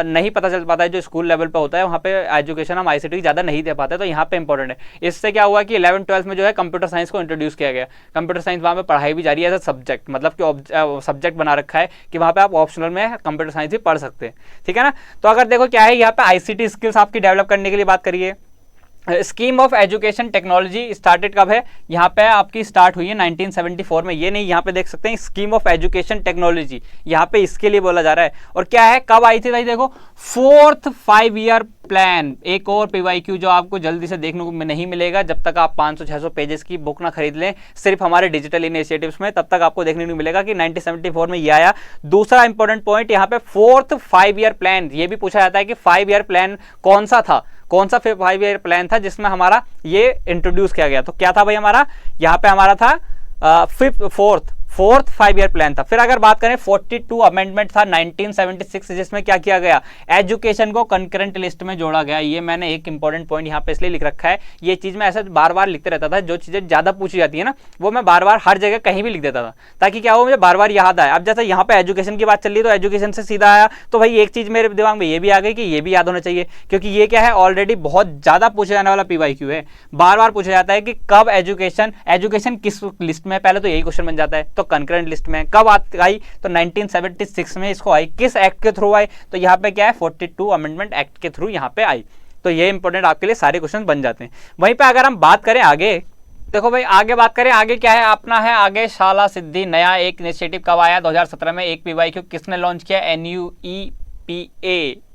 नहीं पता चल पाता है, जो स्कूल लेवल पे होता है वहाँ पे एजुकेशन हम आईसीटी ज़्यादा नहीं दे पाते, तो यहाँ पे इंपॉर्टेंट है। इससे क्या हुआ कि 11-12 में जो है कंप्यूटर साइंस को इंट्रोड्यूस किया गया, कंप्यूटर साइंस वहाँ पे पढ़ाई भी जारी है एज अ सब्जेक्ट, मतलब कि सब्जेक्ट बना रखा है कि वहाँ पे आप ऑप्शनल में कंप्यूटर साइंस भी पढ़ सकते हैं, ठीक है ना। तो अगर देखो क्या है यहाँ पे आईसीटी स्किल्स आपकी डेवलप करने के लिए बात करिए। Scheme of education technology started कब है, यहाँ पे आपकी स्टार्ट हुई है 1974 में, ये नहीं यहाँ पे देख सकते हैं स्कीम ऑफ एजुकेशन टेक्नोलॉजी, यहाँ पे इसके लिए बोला जा रहा है। और क्या है, कब आई थी भाई, देखो 4th 5 ईयर प्लान। एक और पीवाईक्यू जो आपको जल्दी से देखने को नहीं मिलेगा जब तक आप 500-600 पेजेस की बुक ना खरीद लें सिर्फ हमारे डिजिटल इनिशिएटिव्स में, तब तक आपको देखने को मिलेगा कि 1974 में ये आया। दूसरा इंपॉर्टेंट पॉइंट यहाँ पे 4th 5 ईयर प्लान, ये भी पूछा जाता है कि 5 ईयर प्लान कौन सा था, कौन सा 5 ईयर प्लान था जिसमें हमारा ये इंट्रोड्यूस किया गया। तो क्या था भाई हमारा, यहाँ पे हमारा था फोर्थ 5 ईयर प्लान था। फिर अगर बात करें 42 अमेंडमेंट था 1976, जिसमें क्या किया गया, एजुकेशन को कंकरेंट लिस्ट में जोड़ा गया। ये मैंने एक इंपॉर्टेंट पॉइंट यहाँ पे इसलिए लिख रखा है, ये चीज मैं ऐसे बार बार लिखते रहता था, जो चीजें ज्यादा पूछी जाती है ना वो मैं बार बार हर जगह कहीं भी लिख देता था ताकि क्या हो मुझे बार बार याद आए। अब जैसे यहाँ पे एजुकेशन की बात चल रही है तो एजुकेशन से सीधा आया तो भाई एक चीज मेरे दिमाग में ये भी आ गई कि ये भी याद होना चाहिए, क्योंकि ये क्या है ऑलरेडी बहुत ज्यादा पूछे जाने वाला पीवाईक्यू है। बार बार पूछा जाता है कि कब एजुकेशन किस लिस्ट में, पहले तो यही क्वेश्चन बन जाता है, तो कंकरेंट लिस्ट में कब आई, तो 1976 में इसको आई, किस एक्ट के थ्रू आई, तो यहाँ पे क्या है 42 अमेंडमेंट एक्ट के थ्रू यहाँ पे आई। तो ये इंपॉर्टेंट आपके लिए सारे क्वेश्चन बन जाते हैं। वहीं पे अगर हम बात करें आगे, देखो भाई आगे बात करें, आगे क्या है अपना है आगे शाला सिद्धि, नया एक इनिशिएटिव कब आया 2017 में, एक पीवाईक्यू किसने लॉन्च किया, NUEPA।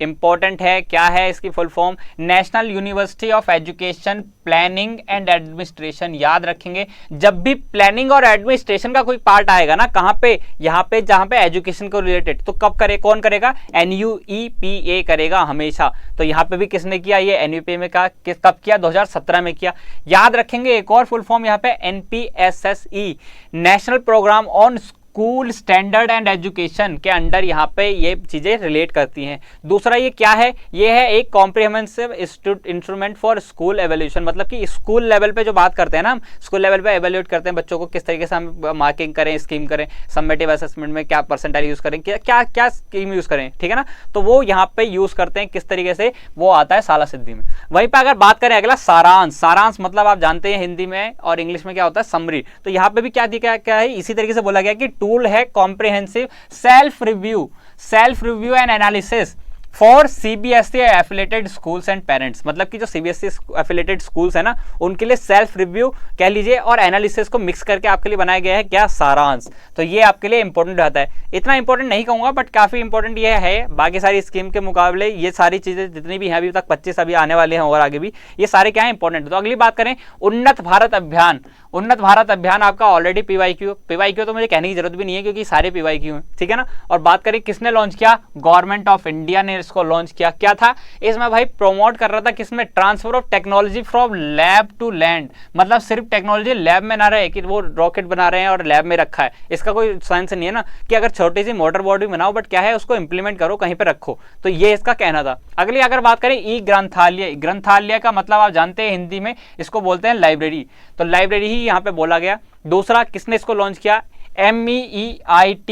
इंपॉर्टेंट है, क्या है इसकी full form, national university of education planning and administration. याद रखेंगे जब भी प्लानिंग और एडमिनिस्ट्रेशन का कोई पार्ट आएगा ना, कहां पे, यहाँ पे जहां पे एजुकेशन को रिलेटेड, तो कब करे, कौन करेगा, NUEPA करेगा हमेशा। तो यहाँ पे भी किसने किया, ये NUEPA में का कब किया, 2017 में किया। याद रखेंगे एक और फुल फॉर्म यहाँ पे NPSSE, national program on school standard and education के अंडर यहाँ पे ये चीजें रिलेट करती हैं। दूसरा ये क्या है, ये है एक comprehensive instrument for school evaluation, मतलब कि स्कूल लेवल पे जो बात करते हैं ना, हम स्कूल लेवल पे एवेल्यूट करते हैं बच्चों को, किस तरीके से हम मार्किंग करें, स्कीम करें, समेटिव असेसमेंट में क्या परसेंटाइल यूज करें, क्या स्कीम यूज करें, ठीक है ना, तो वो यहाँ पे यूज करते हैं, किस तरीके से वो आता है शाला सिद्धि में। वहीं पर अगर बात करें अगला सारांश मतलब आप जानते हैं हिंदी में और इंग्लिश में क्या होता है, समरी। तो यहाँ पे भी क्या है, इसी तरीके से बोला गया कि टूल है comprehensive self review and analysis for CBSE affiliated schools and parents, मतलब कि जो CBSE एफिलेटेड स्कूल्स है ना उनके लिए सेल्फ रिव्यू कह लीजिए और एनालिसिस को मिक्स करके आपके लिए बनाया गया है क्या, सारांश। तो ये आपके लिए इंपॉर्टेंट रहता है, इतना इंपॉर्टेंट नहीं कहूंगा बट काफी इंपॉर्टेंट ये है। बाकी सारी स्कीम के मुकाबले ये सारी चीजें जितनी भी हैं अभी तक 25 अभी आने वाले हैं और आगे भी, ये सारे क्या है इंपॉर्टेंट। तो अगली बात करें उन्नत भारत अभियान आपका ऑलरेडी पीवाईक्यू तो मुझे कहने की जरूरत भी नहीं है क्योंकि सारे पीवाईक्यू हैं, ठीक है ना। और बात करें किसने लॉन्च किया, गवर्नमेंट ऑफ इंडिया ने इसको लॉन्च किया। क्या था इसमें भाई, प्रमोट कर रहा था किसमें, transfer of technology from lab to land, मतलब सिर्फ टेक्नोलॉजी लैब में ना रहे कि वो रॉकेट बना रहे हैं और लैब में रखा है, इसका कोई साइंस नहीं है ना कि अगर छोटी सी मोटर बॉडी बनाओ बट क्या है उसको इंप्लीमेंट करो, कहीं पे रखो, तो ये इसका कहना था। अगली अगर बात करें ई ग्रंथालय का मतलब आप जानते हैं हिंदी में इसको बोलते हैं लाइब्रेरी, तो लाइब्रेरी ही यहाँ पे बोला गया। दूसरा किसने इसको लॉन्च किया, MEIT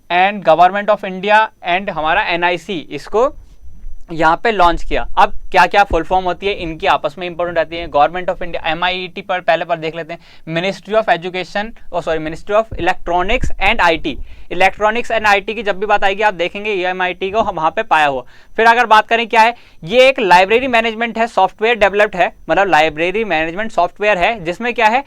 and government of India and हमारा NIC इसको यहाँ पे लॉन्च किया। अब क्या क्या फुल फॉर्म होती है इनकी आपस में इंपॉर्टेंट रहती है। गवर्नमेंट ऑफ इंडिया MIT पर पहले पर देख लेते हैं, ministry of electronics and IT की जब भी बात आएगी आप देखेंगे ये MIT को वहाँ पे पाया हुआ। फिर अगर बात करें क्या है, ये एक लाइब्रेरी मैनेजमेंट है, सॉफ्टवेयर डेवलप्ड है, मतलब लाइब्रेरी मैनेजमेंट सॉफ्टवेयर है जिसमें क्या है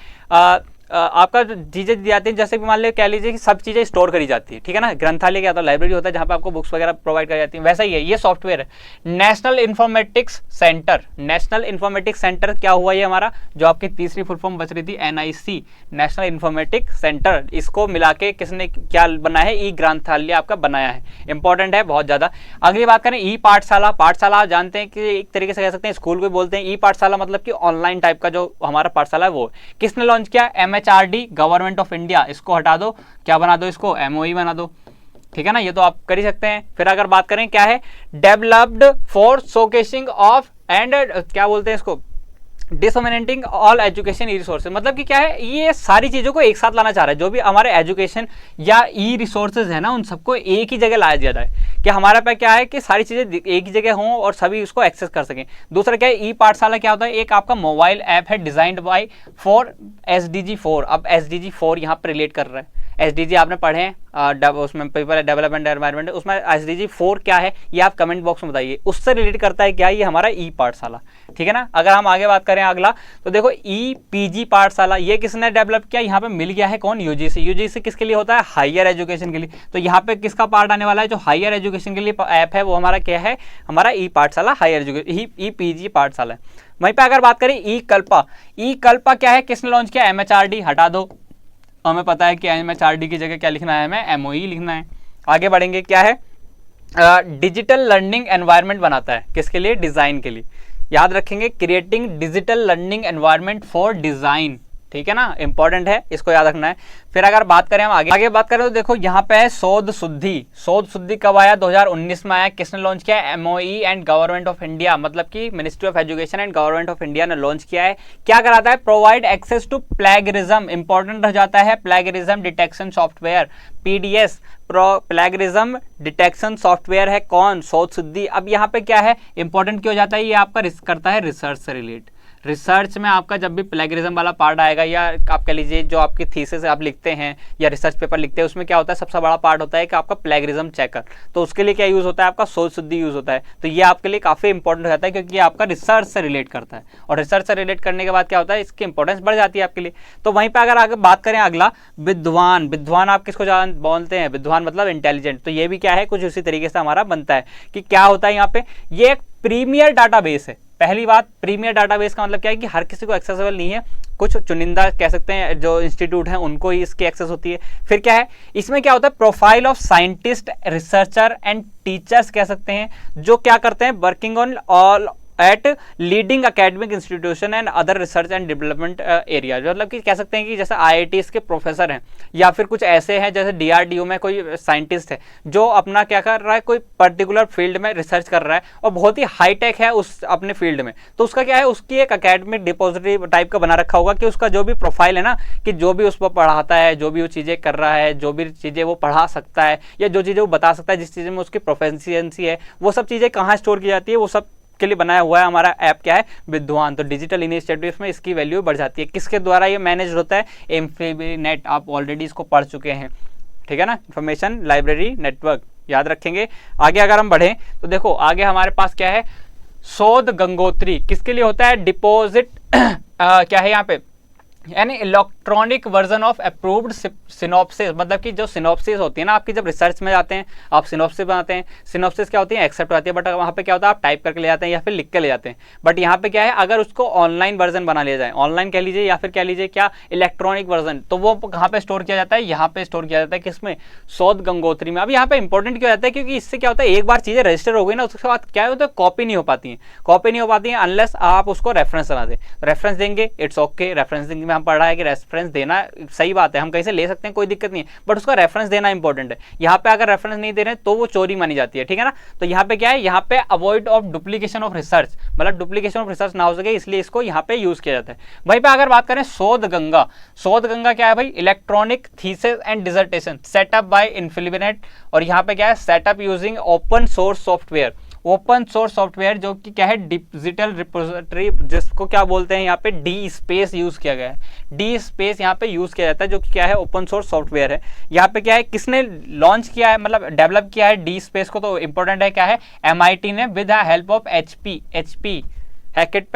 आपका चीजें दी जाती है, जैसे कि मान लीजिए कह लीजिए कि सब चीजें स्टोर करी जाती है, ठीक है ना। ग्रंथालय क्या होता है, लाइब्रेरी होता है जहां पे आपको बुक्स वगैरह प्रोवाइड करी जाती है, वैसा ही है ये सॉफ्टवेयर है। नेशनल इंफॉर्मेटिक्स सेंटर क्या हुआ ये हमारा, जो आपकी तीसरी फुल फॉर्म बच रही थी NIC, नेशनल इंफॉर्मेटिक्स सेंटर, इसको मिला के किसने क्या बनाया है, ई ग्रंथालय आपका बनाया है, इंपॉर्टेंट है बहुत ज्यादा। अगली बात करें ई पाठशाला आप जानते हैं कि एक तरीके से कह सकते हैं स्कूल को बोलते हैं ई पाठशाला, मतलब कि ऑनलाइन टाइप का जो हमारा पाठशाला है वो किसने लॉन्च किया, MHRD गवर्नमेंट ऑफ इंडिया, इसको हटा दो, क्या बना दो, इसको MOE बना दो। ठीक है ना, ये तो आप कर ही सकते हैं। फिर अगर बात करें क्या है, developed for showcasing of and क्या बोलते हैं इसको, डिसमिनेटिंग ऑल एजुकेशन ई रिसोर्सेज, मतलब कि क्या है, ये सारी चीज़ों को एक साथ लाना चाह रहा है। जो भी हमारे एजुकेशन या ई रिसोर्सेज है ना, उन सबको एक ही जगह लाया जाता है कि हमारे पे क्या है कि सारी चीज़ें एक ही जगह हों और सभी उसको एक्सेस कर सकें। दूसरा क्या है, ई पाठशाला क्या होता है, एक आपका मोबाइल ऐप है डिजाइंड बाय फॉर SDG 4। अब SDG 4 यहाँ पर रिलेट कर रहा है। SDG आपने पढ़े हैं उसमें पीपल डेवलपमेंट एनवायरनमेंट, उसमें SDG 4 क्या है ये आप कमेंट बॉक्स में बताइए, उससे रिलेट करता है क्या ये हमारा ई पाठशाला। ठीक है ना। अगर हम आगे बात करें अगला, तो देखो EPG पाठशाला, ये किसने डेवलप किया, यहाँ पे मिल गया है कौन, UGC। UGC किसके लिए होता है, हायर एजुकेशन के लिए। तो यहाँ पे किसका पार्ट आने वाला है, जो हायर एजुकेशन के लिए ऐप है वो हमारा क्या है, हमारा ई पाठशाला, हायर एजुकेशन EPG पाठशाला है। वहीं पर अगर बात करें ई कल्पा, ई कल्पा क्या है, किसने लॉन्च किया, MHRD, हटा दो, हमें पता है कि MHRD की जगह क्या लिखना है, हमें MOE लिखना है। आगे बढ़ेंगे, क्या है, डिजिटल लर्निंग एनवायरनमेंट बनाता है, किसके लिए, डिजाइन के लिए। याद रखेंगे, creating digital learning environment for design, ठीक है ना, इंपॉर्टेंट है, इसको याद रखना है। फिर अगर बात करें हम आगे बात करें तो देखो यहाँ पे है शोध शुद्धि। शोध शुद्धि कब आया, 2019 में आया। किसने लॉन्च किया है, MOE and government of India, मतलब कि ministry of education and government of India ने लॉन्च किया है। क्या कराता है, provide access to plagiarism, important रह जाता है, plagiarism detection software, PDS, plagiarism detection software है कौन, शोध शुद्धि। अब यहाँ पे क्या है, इंपॉर्टेंट क्यों हो जाता है, ये आपका करता है रिसर्च से रिलेट। रिसर्च में आपका जब भी प्लेगरिज्म वाला पार्ट आएगा, या आप कह लीजिए जो आपकी थीसिस आप लिखते हैं या रिसर्च पेपर लिखते हैं, उसमें क्या होता है, सबसे बड़ा पार्ट होता है कि आपका प्लेगरिज्म चेकर। तो उसके लिए क्या यूज़ होता है, आपका शोध शुद्धि यूज़ होता है। तो ये आपके लिए काफ़ी इंपॉर्टेंट हो जाता है, क्योंकि ये आपका रिसर्च से रिलेट करता है, और रिसर्च से रिलेट करने के बाद क्या होता है, इसकी इंपॉर्टेंस बढ़ जाती है आपके लिए। तो वहीं पर अगर आगे बात करें अगला, विद्वान। विद्वान आप किसको बोलते हैं, विद्वान मतलब इंटेलिजेंट। तो ये भी क्या है, कुछ उसी तरीके से हमारा बनता है कि क्या होता है यहाँ पे, ये एक प्रीमियर डाटाबेस है। पहली बात, प्रीमियर डाटाबेस का मतलब क्या है कि हर किसी को एक्सेसिबल नहीं है, कुछ चुनिंदा कह सकते हैं जो इंस्टीट्यूट हैं उनको ही इसकी एक्सेस होती है। फिर क्या है, इसमें क्या होता है, profile of scientist, researcher and teachers कह सकते हैं, जो क्या करते हैं, working on all at leading academic institution and other research and development area. मतलब कि कह सकते हैं कि जैसे IITs के प्रोफेसर हैं, या फिर कुछ ऐसे हैं जैसे DRDO में कोई साइंटिस्ट है जो अपना क्या कर रहा है, कोई पर्टिकुलर फील्ड में रिसर्च कर रहा है और बहुत ही हाईटेक है उस अपने फील्ड में। तो उसका क्या है, उसकी एक अकेडमिक डिपोजिटरी टाइप का बना रखा होगा कि उसका जो भी प्रोफाइल है ना, कि जो भी उस पर पढ़ाता है, जो भी वो चीज़ें कर रहा है, जो भी चीज़ें वो पढ़ा सकता है, या जो चीज़ें वो बता सकता है, जिस चीज़ में उसकी प्रोफेशिएंसी है, वो सब चीज़ें कहाँ स्टोर की जाती है, वो सब के लिए बनाया हुआ है हमारा ऐप क्या है, विद्वान। तो डिजिटल इनिशिएटिव्स में इसकी वैल्यू बढ़ जाती है। किसके द्वारा ये मैनेज होता है, एम्फीबीनेट, आप ऑलरेडी इसको पढ़ चुके हैं, ठीक है ना, इंफॉर्मेशन लाइब्रेरी नेटवर्क, याद रखेंगे। आगे अगर हम बढ़ें तो देखो आगे हमारे पास क्या है, शोध गंगोत्री, किसके लिए होता है, डिपॉजिट क्या है यहाँ पे, यानी electronic version of approved synopsis, मतलब कि जो सिनॉप्सिस होती है ना आपकी, जब रिसर्च में जाते हैं आप सिनॉप्सिस बनाते हैं, सिनॉप्सिस क्या होती है, एक्सेप्ट होती है, बट वहाँ पे क्या होता है, आप टाइप करके ले जाते हैं या फिर लिख के ले जाते हैं। बट यहाँ पे क्या है, अगर उसको ऑनलाइन वर्जन बना लिया जाए, ऑनलाइन कह लीजिए या फिर कह लीजिए क्या, इलेक्ट्रॉनिक वर्जन, तो वो कहाँ पे स्टोर किया जाता है, यहाँ पे स्टोर किया जाता है, किसमें, शोध गंगोत्री में। अब यहाँ पे इंपॉर्टेंट क्यों जाता है, क्योंकि इससे क्या होता है, एक बार चीजें रजिस्टर हो गई ना, उसके बाद क्या होता है, कॉपी नहीं हो पाती है, कॉपी नहीं हो पाती है अनलेस आप उसको रेफरेंस बना दें। रेफरेंस देंगे, इट्स ओके, रेफरेंसिंग में हम पढ़ रहा है कि रेफरेंस देना सही बात है, हम कहीं से ले सकते हैं, कोई दिक्कत नहीं है, बट उसका रेफरेंस देना इंपॉर्टेंट है। यहाँ पे अगर रेफरेंस नहीं दे रहे हैं तो वो चोरी मानी जाती है, ठीक है ना। तो यहाँ पे क्या है, यहाँ पे avoid of duplication of research, मतलब डुप्लीकेशन ऑफ रिसर्च ना हो सके, इसलिए इसको यहाँ पे यूज किया जाता है। वहीं पे अगर बात करें शोध गंगा, शोध गंगा क्या है भाई, electronic thesis and dissertation setup by INFLIBNET, और यहाँ पे क्या है, setup using open source software. Open source software जो कि क्या है, डिजिटल रिपोजिटरी, जिसको क्या बोलते हैं यहाँ पे, डी स्पेस यूज किया गया है। डी स्पेस यहाँ पे यूज किया जाता है, जो कि क्या है, ओपन सोर्स सॉफ्टवेयर है। यहाँ पे क्या है, किसने लॉन्च किया है, मतलब डेवलप किया है डी स्पेस को, तो इंपॉर्टेंट है क्या है, MIT ने with the help of HP हैकेट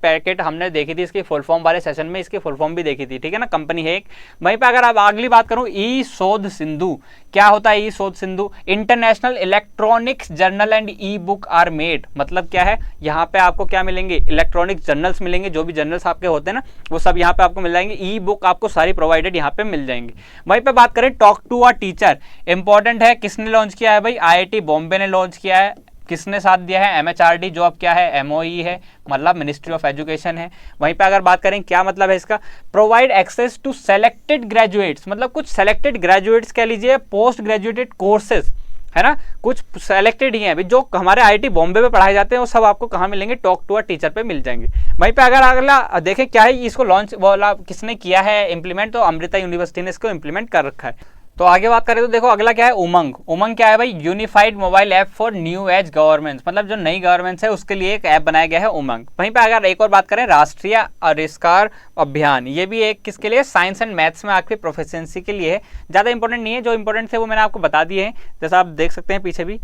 packet हमने देखी थी, इसकी फुल फॉर्म वाले सेशन में इसकी फुल फॉर्म भी देखी थी, ठीक है ना, कंपनी है एक। वहीं पे अगर अब अगली बात करूं, ई शोध सिंधु, क्या होता है e Shodh Sindhu, international electronics journal and e book are made, मतलब क्या है, यहाँ पे आपको क्या मिलेंगे, इलेक्ट्रॉनिक जर्नल्स मिलेंगे, जो भी जर्नल्स आपके होते हैं ना वो सब यहाँ पे आपको मिल जाएंगे, ई बुक आपको सारी प्रोवाइडेड यहाँ पे मिल जाएंगे। वहीं पे बात करें talk to a teacher, important है, किसने लॉन्च किया है भाई, IIT बॉम्बे ने लॉन्च किया है, किसने साथ दिया है, MHRD जॉब क्या है, MOE है, मतलब मिनिस्ट्री ऑफ एजुकेशन है। वहीं पे अगर बात करें क्या मतलब है इसका, provide access to selected graduates, मतलब कुछ सेलेक्टेड ग्रेजुएट्स कह लीजिए, पोस्ट ग्रेजुएटेड कोर्सेज है ना, कुछ सेलेक्टेड ही हैं अभी जो हमारे IIT बॉम्बे में पढ़ाए जाते हैं, वो सब आपको कहाँ मिलेंगे, टॉक टू अ टीचर पे मिल जाएंगे। वहीं पे अगर अगला देखें क्या है इसको लॉन्च वाला किसने किया है इम्प्लीमेंट, तो अमृता यूनिवर्सिटी ने इसको इम्प्लीमेंट कर रखा है। तो आगे बात करें तो देखो अगला क्या है, उमंग। उमंग क्या है भाई, unified mobile app for new age governments, मतलब जो नई गवर्नमेंट्स है उसके लिए एक ऐप बनाया गया है उमंग। वहीं पे अगर एक और बात करें, राष्ट्रीय आविष्कार अभियान, ये भी एक किसके लिए, साइंस एंड मैथ्स में आपकी प्रोफिशिएंसी के लिए है। ज़्यादा इंपॉर्टेंट नहीं है, जो इंपॉर्टेंट थे वो मैंने आपको बता दिए हैं। जैसा आप देख सकते हैं पीछे भी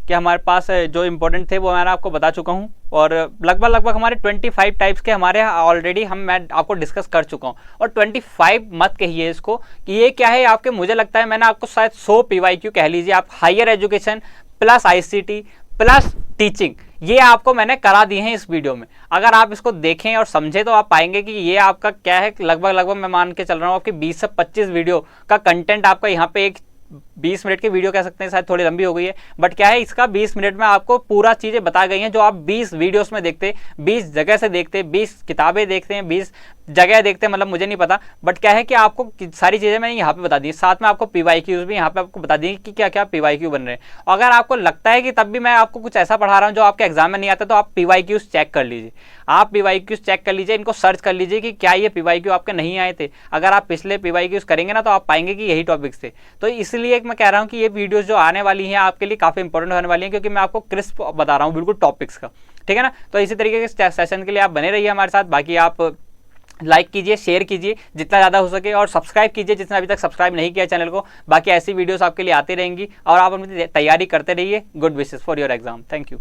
कि हमारे पास जो इंपॉर्टेंट थे वो मैंने आपको बता चुका हूँ, और लगभग हमारे 25 टाइप्स के हमारे यहाँ ऑलरेडी मैं आपको डिस्कस कर चुका हूँ। और 25 मत कहिए इसको कि ये क्या है आपके, मुझे लगता है मैंने आपको शायद 100 PYQ कह लीजिए आप, higher education plus ICT plus teaching, ये आपको मैंने करा दिए हैं इस वीडियो में। अगर आप इसको देखें और समझें तो आप पाएंगे कि ये आपका क्या है, लगभग मैं मान के चल रहा हूँ आपकी 20 से 25 वीडियो का कंटेंट आपका यहाँ पे एक 20 मिनट की वीडियो कह सकते हैं, शायद थोड़ी लंबी हो गई है, बट क्या है इसका 20 मिनट में आपको पूरा चीज़ें बताई गई हैं जो आप 20 वीडियोस में देखते, 20 जगह से देखते, 20 किताबें देखते हैं, 20 जगह देखते हैं, मतलब मुझे नहीं पता, बट क्या है कि आपको सारी चीज़ें मैंने यहाँ पे बता दी, साथ में आपको PYQs भी यहाँ पे आपको बता दी कि क्या क्या PYQ बन रहे हैं। अगर आपको लगता है कि तब भी मैं आपको कुछ ऐसा पढ़ा रहा हूँ जो आपके एग्जाम में नहीं आता, तो आप PYQs चेक कर लीजिए, आप PYQs चेक कर लीजिए, इनको सर्च कर लीजिए कि क्या ये PYQ आपके नहीं आए थे। अगर आप पिछले PYQs करेंगे ना तो आप पाएंगे कि यही टॉपिक्स थे। तो इसलिए मैं कह रहा हूँ कि ये वीडियोस जो आने वाली हैं आपके लिए काफ़ी इंपॉर्टेंट होने वाली हैं, क्योंकि मैं आपको क्रिस्प बता रहा हूँ बिल्कुल टॉपिक्स का, ठीक है ना। तो इसी तरीके के सेशन के लिए आप बने रहिए हमारे साथ। बाकी आप लाइक कीजिए, शेयर कीजिए जितना ज़्यादा हो सके, और सब्सक्राइब कीजिए जितना अभी तक सब्सक्राइब नहीं किया चैनल को। बाकी ऐसी वीडियोस आपके लिए आती रहेंगी, और आप अपनी तैयारी करते रहिए। Good wishes for your exam. Thank you.